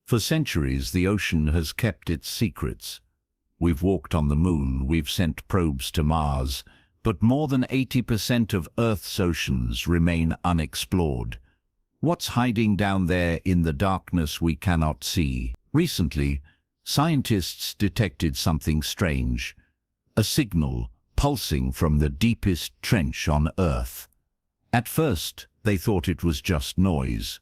For centuries, the ocean has kept its secrets. We've walked on the moon, we've sent probes to Mars, but more than 80% of Earth's oceans remain unexplored. What's hiding down there in the darkness we cannot see? Recently, scientists detected something strange, a signal pulsing from the deepest trench on Earth. At first, they thought it was just noise.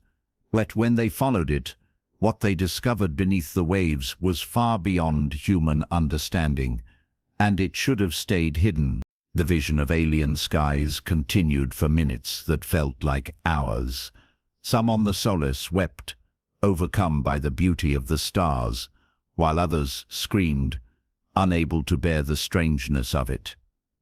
But when they followed it, what they discovered beneath the waves was far beyond human understanding, and it should have stayed hidden. The vision of alien skies continued for minutes that felt like hours. Some on the Solace wept, overcome by the beauty of the stars, while others screamed, unable to bear the strangeness of it.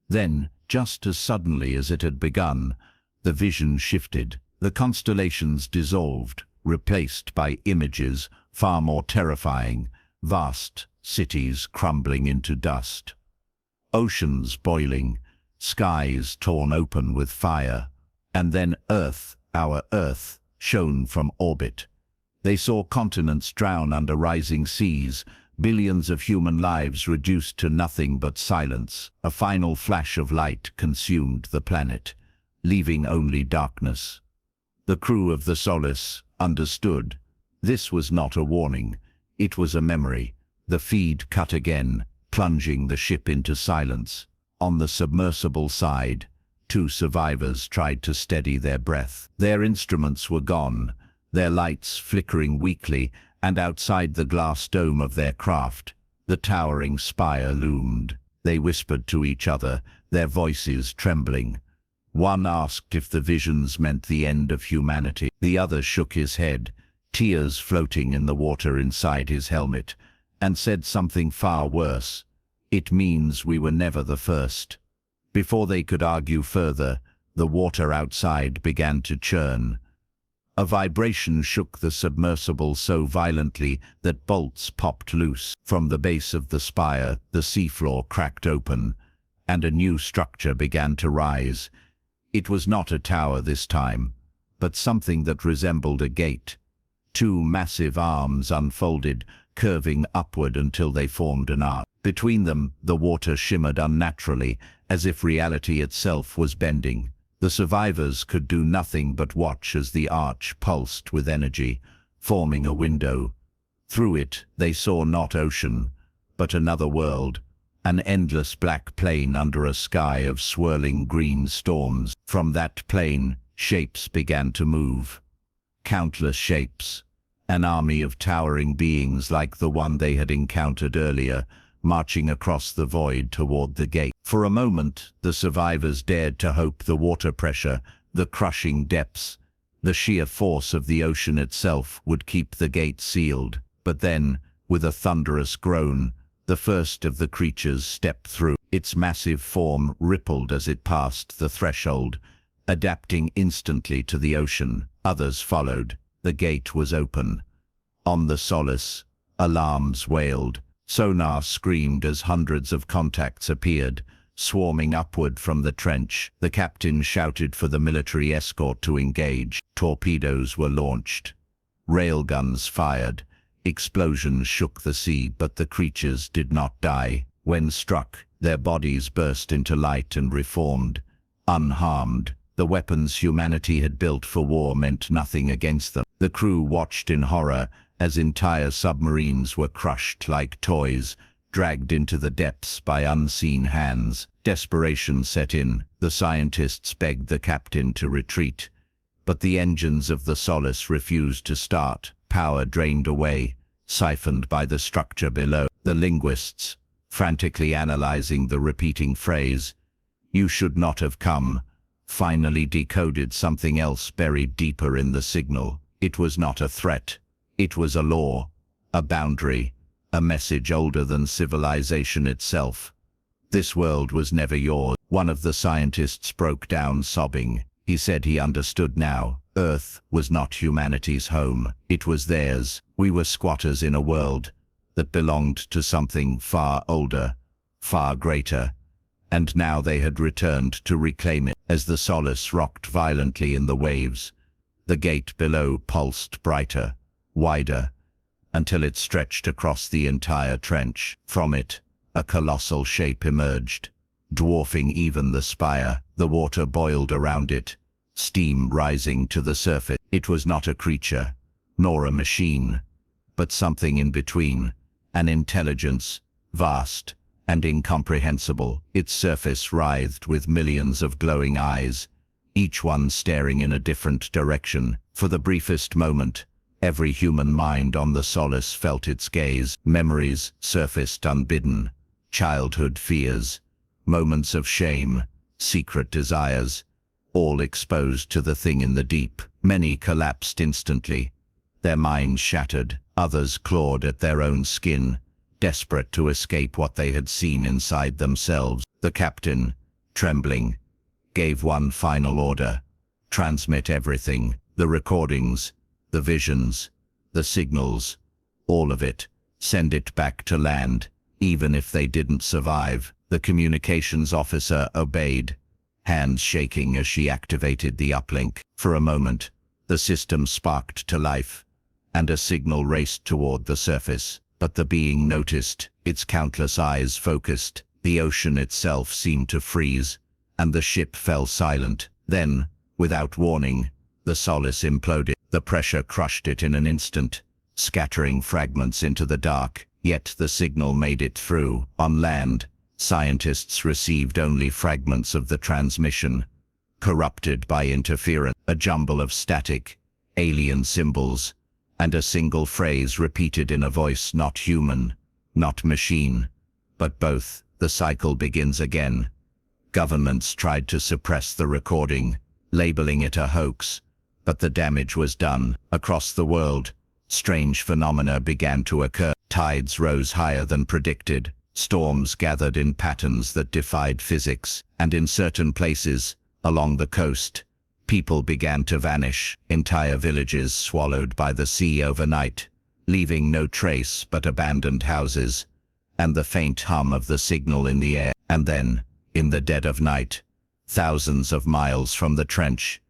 Then, just as suddenly as it had begun, the vision shifted. The constellations dissolved, replaced by images far more terrifying, vast cities crumbling into dust. Oceans boiling, skies torn open with fire, and then Earth, our Earth, shone from orbit. They saw continents drown under rising seas, billions of human lives reduced to nothing but silence. A final flash of light consumed the planet, leaving only darkness. The crew of the Solace understood. This was not a warning, it was a memory. The feed cut again, plunging the ship into silence. On the submersible side, 2 survivors tried to steady their breath. Their instruments were gone, their lights flickering weakly, and outside the glass dome of their craft, the towering spire loomed. They whispered to each other, their voices trembling. One asked if the visions meant the end of humanity. The other shook his head, tears floating in the water inside his helmet, and said something far worse. It means we were never the first. Before they could argue further, the water outside began to churn. A vibration shook the submersible so violently that bolts popped loose. From the base of the spire, the seafloor cracked open, and a new structure began to rise. It was not a tower this time, but something that resembled a gate. 2 massive arms unfolded, curving upward until they formed an arc. Between them, the water shimmered unnaturally, as if reality itself was bending. The survivors could do nothing but watch as the arch pulsed with energy, forming a window. Through it, they saw not ocean, but another world. An endless black plain under a sky of swirling green storms. From that plain, shapes began to move. Countless shapes, an army of towering beings like the one they had encountered earlier, marching across the void toward the gate. For a moment, the survivors dared to hope the water pressure, the crushing depths, the sheer force of the ocean itself would keep the gate sealed. But then, with a thunderous groan, the first of the creatures stepped through. Its massive form rippled as it passed the threshold, adapting instantly to the ocean. Others followed. The gate was open. On the Solace, alarms wailed. Sonar screamed as hundreds of contacts appeared, swarming upward from the trench. The captain shouted for the military escort to engage. Torpedoes were launched. Railguns fired. Explosions shook the sea, but the creatures did not die. When struck, their bodies burst into light and reformed. Unharmed, the weapons humanity had built for war meant nothing against them. The crew watched in horror as entire submarines were crushed like toys, dragged into the depths by unseen hands. Desperation set in. The scientists begged the captain to retreat, but the engines of the Solace refused to start. Power drained away, siphoned by the structure below. The linguists, frantically analyzing the repeating phrase, "You should not have come," finally decoded something else buried deeper in the signal. It was not a threat. It was a law, a boundary, a message older than civilization itself. This world was never yours. One of the scientists broke down sobbing. He said he understood now. Earth was not humanity's home. It was theirs. We were squatters in a world that belonged to something far older, far greater. And now they had returned to reclaim it. As the Solace rocked violently in the waves, the gate below pulsed brighter, wider. until it stretched across the entire trench. From it, a colossal shape emerged, dwarfing even the spire. The water boiled around it, steam rising to the surface. It was not a creature, nor a machine, but something in between, an intelligence, vast and incomprehensible. Its surface writhed with millions of glowing eyes, each one staring in a different direction. For the briefest moment, every human mind on the Solace felt its gaze. Memories surfaced unbidden, childhood fears, moments of shame, secret desires, all exposed to the thing in the deep. Many collapsed instantly, their minds shattered. Others clawed at their own skin, desperate to escape what they had seen inside themselves. The captain, trembling, gave one final order: transmit everything, the recordings, the visions, the signals, all of it. Send it back to land, even if they didn't survive. The communications officer obeyed, hands shaking as she activated the uplink. For a moment, the system sparked to life, and a signal raced toward the surface. But the being noticed, its countless eyes focused. The ocean itself seemed to freeze, and the ship fell silent. Then, without warning, the Solace imploded. The pressure crushed it in an instant, scattering fragments into the dark. Yet the signal made it through. On land, scientists received only fragments of the transmission, corrupted by interference, a jumble of static, alien symbols, and a single phrase repeated in a voice not human, not machine, but both. The cycle begins again. Governments tried to suppress the recording, labeling it a hoax, but the damage was done. Across the world, strange phenomena began to occur. Tides rose higher than predicted, storms gathered in patterns that defied physics, and in certain places, along the coast, people began to vanish. Entire villages swallowed by the sea overnight, leaving no trace but abandoned houses, and the faint hum of the signal in the air. And then, in the dead of night, thousands of miles from the trench,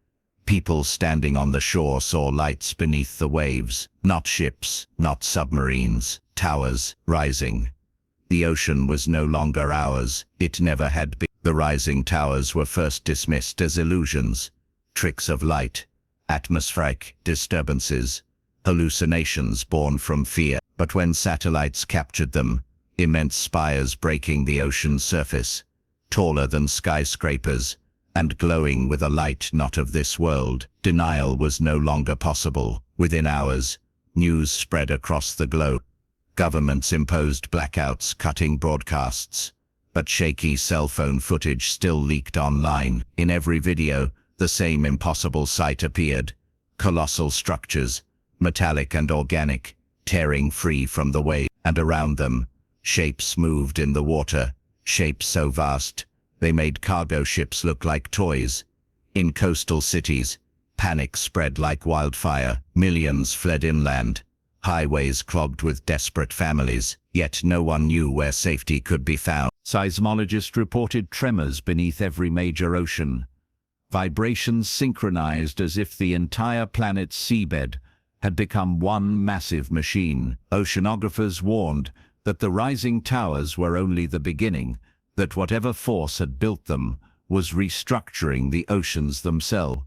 people standing on the shore saw lights beneath the waves. Not ships, not submarines, towers, rising. The ocean was no longer ours. It never had been. The rising towers were first dismissed as illusions, tricks of light, atmospheric disturbances, hallucinations born from fear. But when satellites captured them, immense spires breaking the ocean's surface, taller than skyscrapers, and glowing with a light not of this world, denial was no longer possible. Within hours, news spread across the globe. Governments imposed blackouts, cutting broadcasts, but shaky cell phone footage still leaked online. In every video, the same impossible sight appeared: colossal structures, metallic and organic, tearing free from the wave, and around them, shapes moved in the water, shapes so vast, they made cargo ships look like toys. In coastal cities, panic spread like wildfire. Millions fled inland, highways clogged with desperate families, yet no one knew where safety could be found. Seismologists reported tremors beneath every major ocean, vibrations synchronized as if the entire planet's seabed had become one massive machine. Oceanographers warned that the rising towers were only the beginning, that whatever force had built them was restructuring the oceans themselves.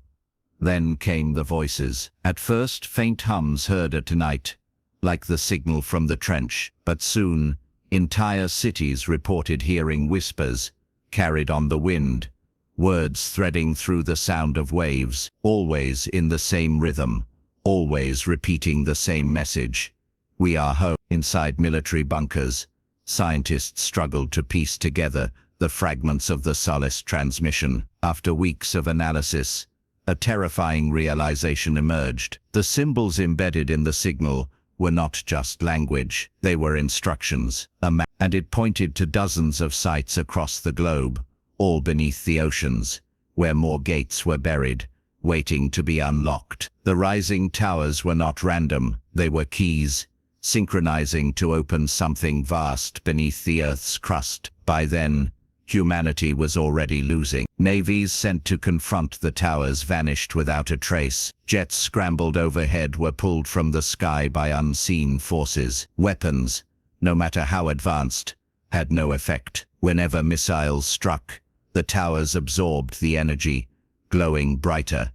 Then came the voices. At first, faint hums heard at night, like the signal from the trench, but soon, entire cities reported hearing whispers, carried on the wind, words threading through the sound of waves, always in the same rhythm, always repeating the same message: we are home. Inside military bunkers, scientists struggled to piece together the fragments of the Solace transmission. After weeks of analysis, a terrifying realization emerged. The symbols embedded in the signal were not just language, they were instructions, a map, and it pointed to dozens of sites across the globe, all beneath the oceans, where more gates were buried, waiting to be unlocked. The rising towers were not random, they were keys, synchronizing to open something vast beneath the Earth's crust. By then, Humanity was already losing. Navies sent to confront the towers vanished without a trace. Jets scrambled overhead were pulled from the sky by unseen forces. Weapons, no matter how advanced, had no effect. Whenever missiles struck, the towers absorbed the energy, glowing brighter,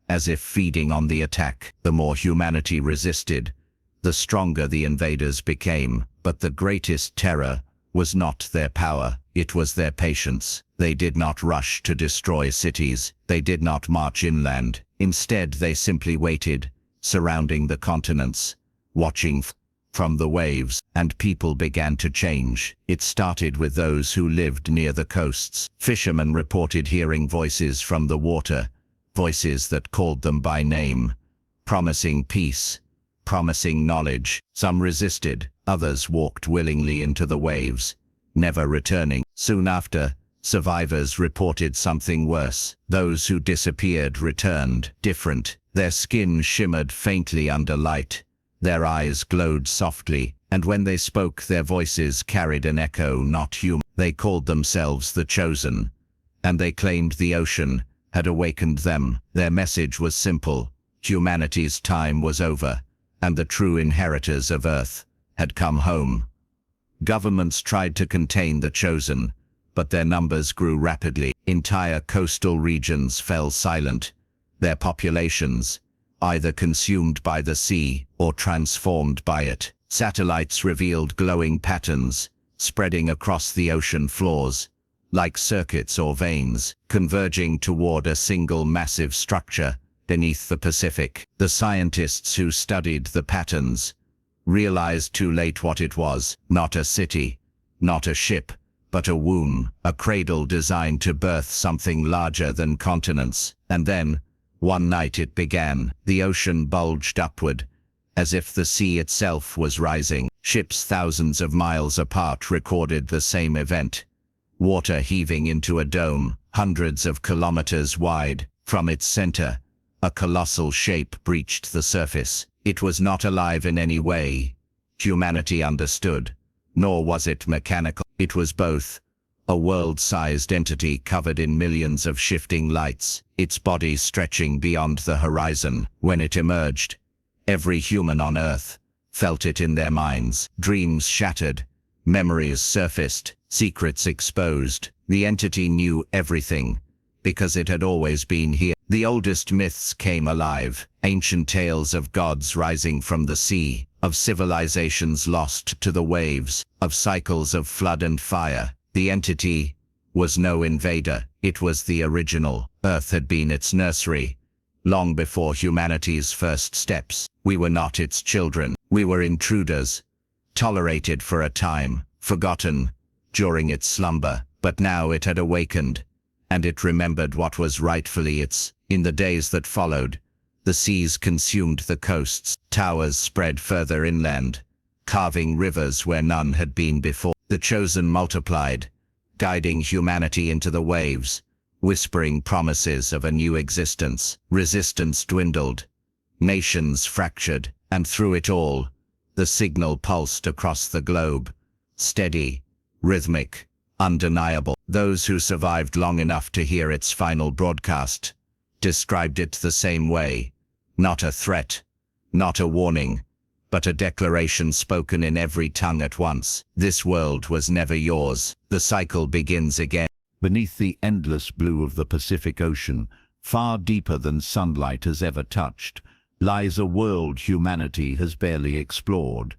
as if feeding on the attack. The more humanity resisted, the stronger the invaders became. But the greatest terror was not their power, it was their patience. They did not rush to destroy cities, they did not march inland. Instead, they simply waited, surrounding the continents, watching from the waves, and people began to change. It started with those who lived near the coasts. Fishermen reported hearing voices from the water, voices that called them by name, promising peace, promising knowledge. Some resisted, others walked willingly into the waves, never returning. Soon after, survivors reported something worse. Those who disappeared returned, different. Their skin shimmered faintly under light, their eyes glowed softly, and when they spoke their voices carried an echo not human. They called themselves the Chosen, and they claimed the ocean had awakened them. Their message was simple: humanity's time was over, and the true inheritors of Earth had come home. Governments tried to contain the Chosen, but their numbers grew rapidly. Entire coastal regions fell silent, their populations either consumed by the sea or transformed by it. Satellites revealed glowing patterns, spreading across the ocean floors, like circuits or veins, converging toward a single massive structure beneath the Pacific. The scientists who studied the patterns realized too late what it was: not a city, not a ship, but a womb, a cradle designed to birth something larger than continents. And then, one night it began. The ocean bulged upward, as if the sea itself was rising. Ships thousands of miles apart recorded the same event. Water heaving into a dome, hundreds of kilometers wide. From its center, a colossal shape breached the surface. It was not alive in any way, humanity understood, nor was it mechanical. It was both: a world-sized entity covered in millions of shifting lights, its body stretching beyond the horizon. When it emerged, every human on Earth felt it in their minds. Dreams shattered, memories surfaced, secrets exposed. The entity knew everything, because it had always been here. The oldest myths came alive, ancient tales of gods rising from the sea, of civilizations lost to the waves, of cycles of flood and fire. The entity was no invader, it was the original. Earth had been its nursery, long before humanity's first steps. We were not its children, we were intruders, tolerated for a time, forgotten during its slumber. But now it had awakened, and it remembered what was rightfully its. In the days that followed, the seas consumed the coasts, towers spread further inland, carving rivers where none had been before. The Chosen multiplied, guiding humanity into the waves, whispering promises of a new existence. Resistance dwindled, nations fractured, and through it all, the signal pulsed across the globe, steady, rhythmic, undeniable. Those who survived long enough to hear its final broadcast described it the same way: not a threat, not a warning, but a declaration spoken in every tongue at once. This world was never yours. The cycle begins again. Beneath the endless blue of the Pacific Ocean, far deeper than sunlight has ever touched, lies a world humanity has barely explored.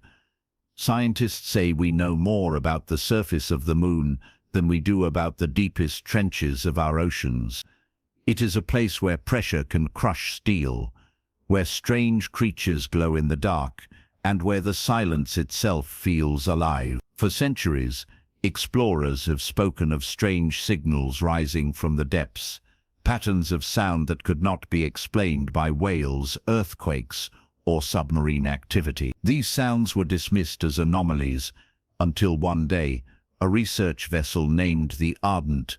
Scientists say we know more about the surface of the moon than we do about the deepest trenches of our oceans. It is a place where pressure can crush steel, where strange creatures glow in the dark, and where the silence itself feels alive. For centuries, explorers have spoken of strange signals rising from the depths, patterns of sound that could not be explained by whales, earthquakes, or submarine activity. These sounds were dismissed as anomalies until one day, a research vessel named the Ardent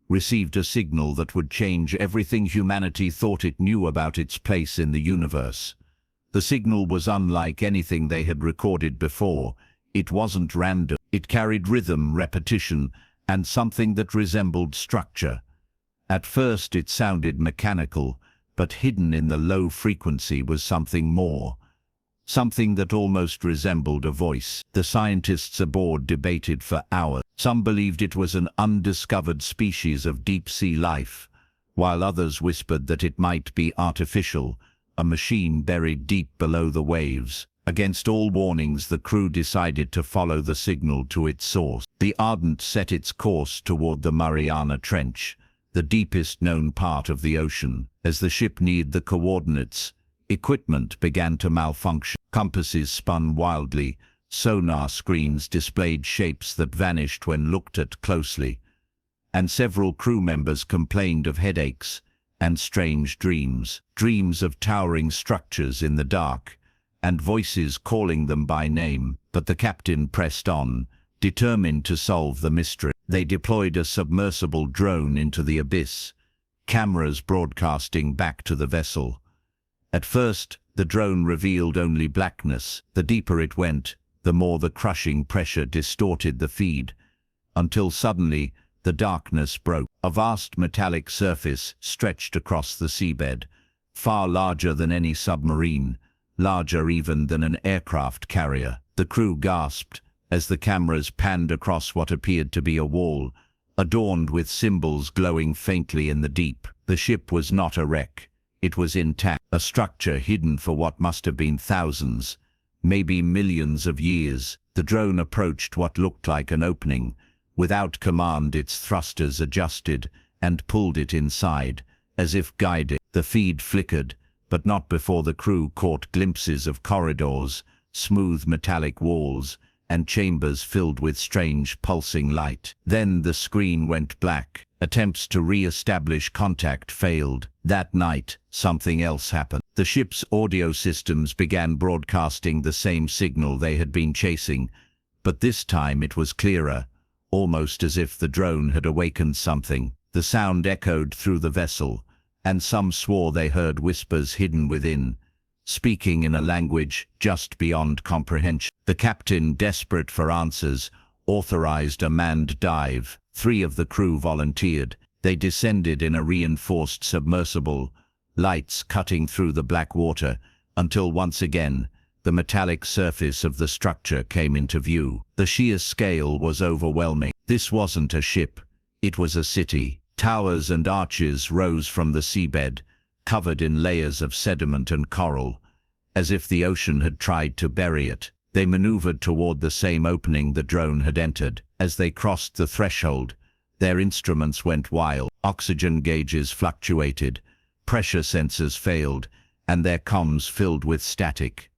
received a signal that would change everything humanity thought it knew about its place in the universe. The signal was unlike anything they had recorded before. It wasn't random. It carried rhythm, repetition, and something that resembled structure. At first it sounded mechanical, but hidden in the low frequency was something more. Something that almost resembled a voice. The scientists aboard debated for hours. Some believed it was an undiscovered species of deep-sea life, while others whispered that it might be artificial, a machine buried deep below the waves. Against all warnings, the crew decided to follow the signal to its source. The Ardent set its course toward the Mariana Trench, the deepest known part of the ocean. As the ship neared the coordinates, equipment began to malfunction. Compasses spun wildly, sonar screens displayed shapes that vanished when looked at closely, and several crew members complained of headaches and strange dreams. Dreams of towering structures in the dark, and voices calling them by name. But the captain pressed on, determined to solve the mystery. They deployed a submersible drone into the abyss, cameras broadcasting back to the vessel. At first, the drone revealed only blackness. The deeper it went, the more the crushing pressure distorted the feed, until suddenly the darkness broke. A vast metallic surface stretched across the seabed, far larger than any submarine, larger even than an aircraft carrier. The crew gasped as the cameras panned across what appeared to be a wall, adorned with symbols glowing faintly in the deep. The ship was not a wreck. It was intact, a structure hidden for what must have been thousands, maybe millions of years. The drone approached what looked like an opening. Without command, its thrusters adjusted and pulled it inside, as if guided. The feed flickered, but not before the crew caught glimpses of corridors, smooth metallic walls, and chambers filled with strange pulsing light. Then the screen went black. Attempts to re-establish contact failed. That night, something else happened. The ship's audio systems began broadcasting the same signal they had been chasing, but this time it was clearer, almost as if the drone had awakened something. The sound echoed through the vessel, and some swore they heard whispers hidden within, speaking in a language just beyond comprehension. The captain, desperate for answers, authorized a manned dive. 3 of the crew volunteered. They descended in a reinforced submersible, lights cutting through the black water, until once again the metallic surface of the structure came into view. The sheer scale was overwhelming. This wasn't a ship, it was a city. Towers and arches rose from the seabed, covered in layers of sediment and coral, as if the ocean had tried to bury it. They maneuvered toward the same opening the drone had entered. As they crossed the threshold, their instruments went wild. Oxygen gauges fluctuated, pressure sensors failed, and their comms filled with static.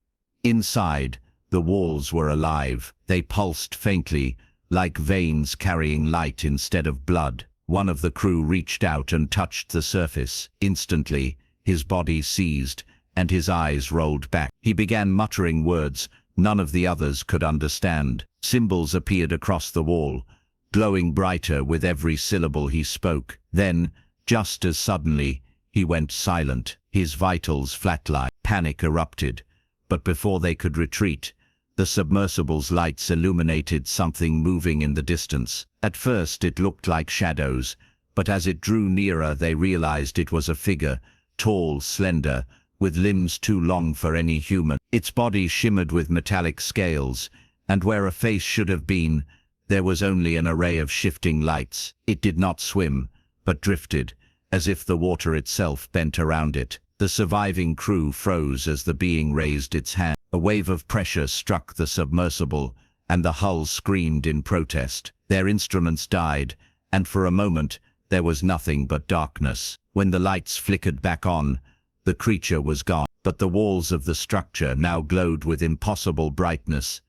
Inside, the walls were alive. They pulsed faintly, like veins carrying light instead of blood. One of the crew reached out and touched the surface. Instantly, his body seized, and his eyes rolled back. He began muttering words none of the others could understand. Symbols appeared across the wall, glowing brighter with every syllable he spoke. Then, just as suddenly, he went silent. His vitals flatlined. Panic erupted, but before they could retreat, the submersible's lights illuminated something moving in the distance. At first it looked like shadows, but as it drew nearer they realized it was a figure, tall, slender, with limbs too long for any human. Its body shimmered with metallic scales, and where a face should have been, there was only an array of shifting lights. It did not swim, but drifted, as if the water itself bent around it. The surviving crew froze as the being raised its hand. A wave of pressure struck the submersible, and the hull screamed in protest. Their instruments died, and for a moment there was nothing but darkness. When the lights flickered back on, the creature was gone, but the walls of the structure now glowed with impossible brightness,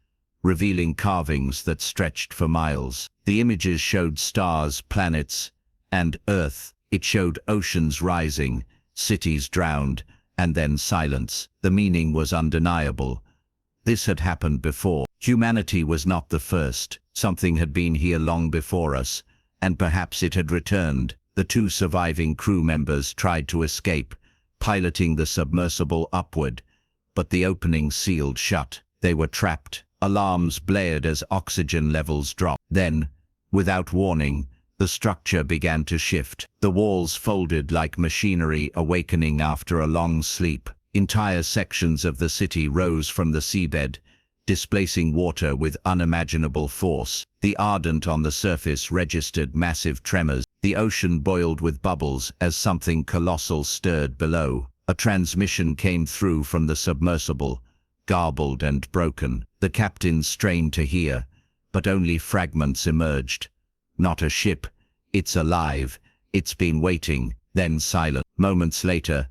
revealing carvings that stretched for miles. The images showed stars, planets, and Earth. It showed oceans rising, cities drowned, and then silence. The meaning was undeniable. This had happened before. Humanity was not the first. Something had been here long before us, and perhaps it had returned. The 2 surviving crew members tried to escape, piloting the submersible upward, but the opening sealed shut. They were trapped. Alarms blared as oxygen levels dropped. Then, Without warning, the structure began to shift. The walls folded like machinery awakening after a long sleep. Entire sections of the city rose from the seabed, displacing water with unimaginable force. The Ardent on the surface registered massive tremors. The ocean boiled with bubbles as something colossal stirred below. A transmission came through from the submersible, garbled and broken. The captain strained to hear, but only fragments emerged. Not a ship. It's alive. It's been waiting. Then silent. Moments later,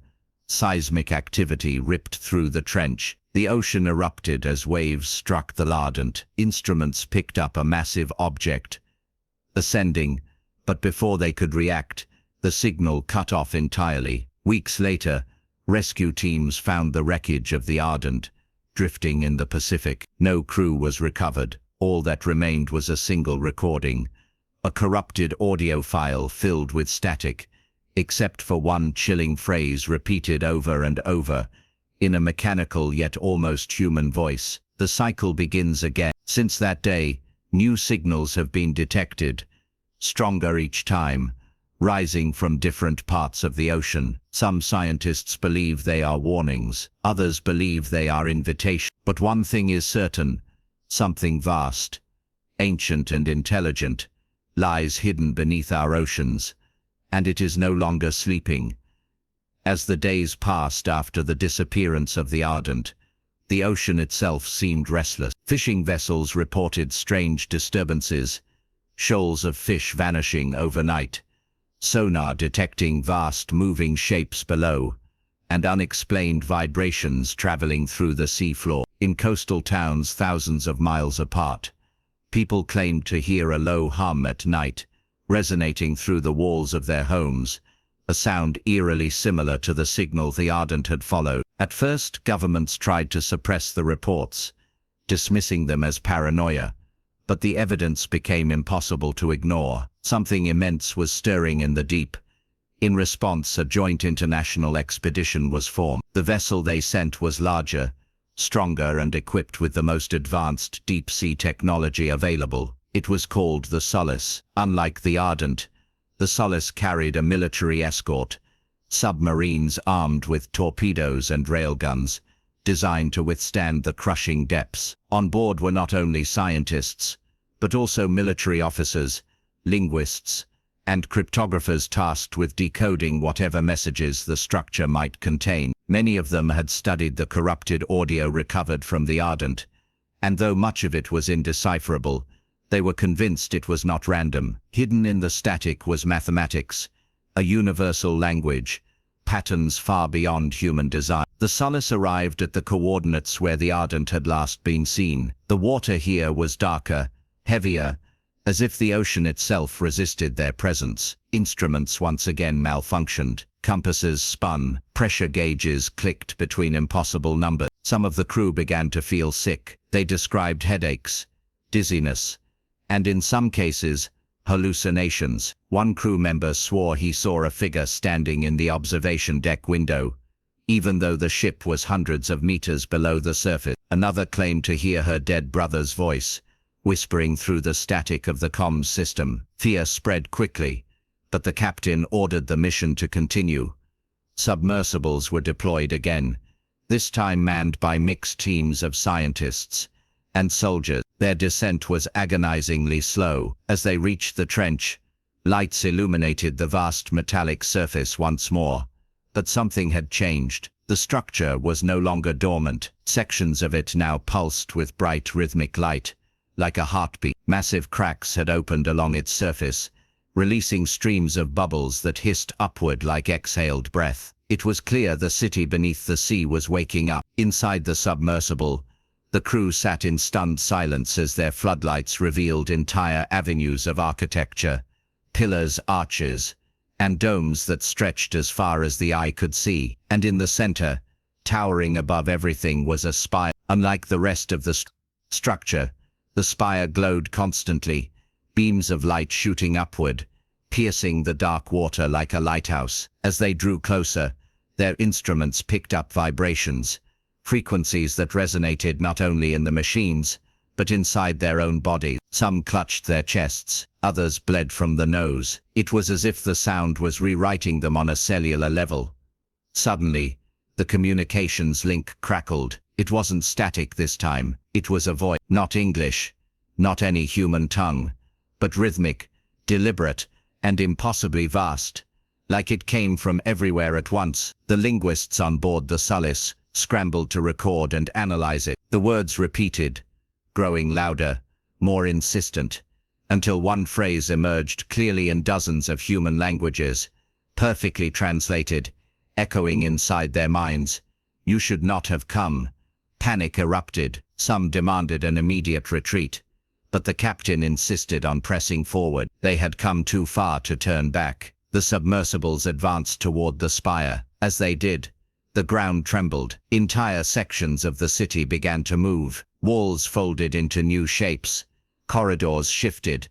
seismic activity ripped through the trench. The ocean erupted as waves struck the Ardent. Instruments picked up a massive object, ascending, but before they could react, the signal cut off entirely. Weeks later, rescue teams found the wreckage of the Ardent, drifting in the Pacific. No crew was recovered. All that remained was a single recording, a corrupted audio file filled with static, except for one chilling phrase repeated over and over, in a mechanical yet almost human voice. The cycle begins again. Since that day, new signals have been detected, stronger each time, rising from different parts of the ocean. Some scientists believe they are warnings, others believe they are invitations. But one thing is certain, something vast, ancient and intelligent, lies hidden beneath our oceans, and it is no longer sleeping. As the days passed after the disappearance of the Ardent, the ocean itself seemed restless. Fishing vessels reported strange disturbances, shoals of fish vanishing overnight, sonar detecting vast moving shapes below, and unexplained vibrations traveling through the seafloor. In coastal towns thousands of miles apart, people claimed to hear a low hum at night, resonating through the walls of their homes, a sound eerily similar to the signal the Ardent had followed. At first, governments tried to suppress the reports, dismissing them as paranoia, but the evidence became impossible to ignore. Something immense was stirring in the deep. In response, a joint international expedition was formed. The vessel they sent was larger, stronger and equipped with the most advanced deep-sea technology available. It was called the Solace. Unlike the Ardent, the Solace carried a military escort, submarines armed with torpedoes and railguns, designed to withstand the crushing depths. On board were not only scientists, but also military officers, linguists, and cryptographers tasked with decoding whatever messages the structure might contain. Many of them had studied the corrupted audio recovered from the Ardent, and though much of it was indecipherable, they were convinced it was not random. Hidden in the static was mathematics, a universal language, patterns far beyond human design. The Solace arrived at the coordinates where the Ardent had last been seen. The water here was darker, heavier, as if the ocean itself resisted their presence. Instruments once again malfunctioned. Compasses spun, pressure gauges clicked between impossible numbers. Some of the crew began to feel sick. They described headaches, dizziness, and in some cases, hallucinations. One crew member swore he saw a figure standing in the observation deck window, even though the ship was hundreds of meters below the surface. Another claimed to hear her dead brother's voice, whispering through the static of the comms system. Fear spread quickly, but the captain ordered the mission to continue. Submersibles were deployed again, this time manned by mixed teams of scientists and soldiers. Their descent was agonizingly slow. As they reached the trench, lights illuminated the vast metallic surface once more. But something had changed. The structure was no longer dormant. Sections of it now pulsed with bright rhythmic light, like a heartbeat. Massive cracks had opened along its surface, releasing streams of bubbles that hissed upward like exhaled breath. It was clear the city beneath the sea was waking up. Inside the submersible, the crew sat in stunned silence as their floodlights revealed entire avenues of architecture, pillars, arches, and domes that stretched as far as the eye could see. And in the center, towering above everything, was a spire. Unlike the rest of the structure, the spire glowed constantly, beams of light shooting upward, piercing the dark water like a lighthouse. As they drew closer, their instruments picked up vibrations, frequencies that resonated not only in the machines, but inside their own bodies. Some clutched their chests, others bled from the nose. It was as if the sound was rewriting them on a cellular level. Suddenly, the communications link crackled. It wasn't static this time. It was a voice, not English, not any human tongue, but rhythmic, deliberate, and impossibly vast. Like it came from everywhere at once. The linguists on board the Solace scrambled to record and analyze it. The words repeated, growing louder, more insistent, until one phrase emerged clearly in dozens of human languages, perfectly translated, echoing inside their minds. "You should not have come." Panic erupted. Some demanded an immediate retreat, but the captain insisted on pressing forward. They had come too far to turn back. The submersibles advanced toward the spire. As they did, the ground trembled. Entire sections of the city began to move. Walls folded into new shapes. Corridors shifted,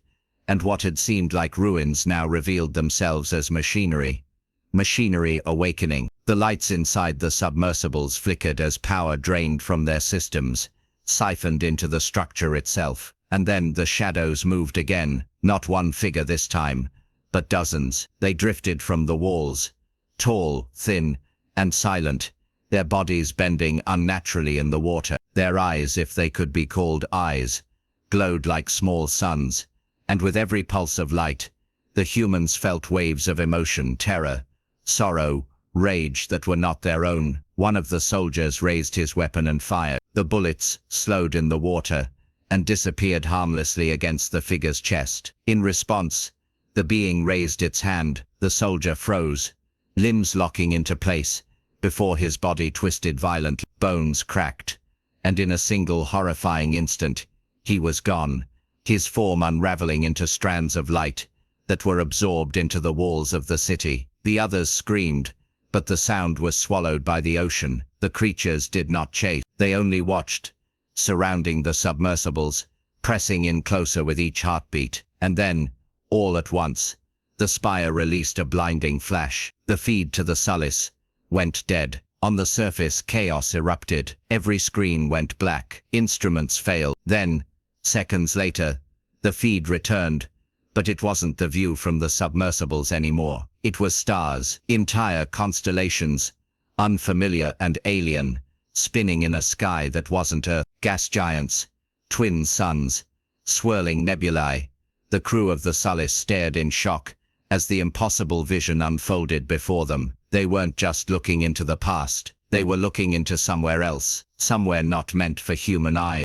and what had seemed like ruins now revealed themselves as machinery. Machinery awakening. The lights inside the submersibles flickered as power drained from their systems, siphoned into the structure itself. And then the shadows moved again, not one figure this time, but dozens. They drifted from the walls, tall, thin, and silent, their bodies bending unnaturally in the water. Their eyes, if they could be called eyes, glowed like small suns, and with every pulse of light, the humans felt waves of emotion, terror, sorrow, rage that were not their own. One of the soldiers raised his weapon and fired. The bullets slowed in the water and disappeared harmlessly against the figure's chest. In response, the being raised its hand. The soldier froze, limbs locking into place, before his body twisted violently. Bones cracked, and in a single horrifying instant, he was gone, his form unraveling into strands of light that were absorbed into the walls of the city. The others screamed, but the sound was swallowed by the ocean. The creatures did not chase. They only watched, surrounding the submersibles, pressing in closer with each heartbeat. And then, all at once, the spire released a blinding flash. The feed to the Solace went dead. On the surface, chaos erupted. Every screen went black. Instruments failed. Then, seconds later, the feed returned, but it wasn't the view from the submersibles anymore. It was stars, entire constellations, unfamiliar and alien, spinning in a sky that wasn't Earth. Gas giants, twin suns, swirling nebulae. The crew of the Solace stared in shock as the impossible vision unfolded before them. They weren't just looking into the past, they were looking into somewhere else, somewhere not meant for human eyes.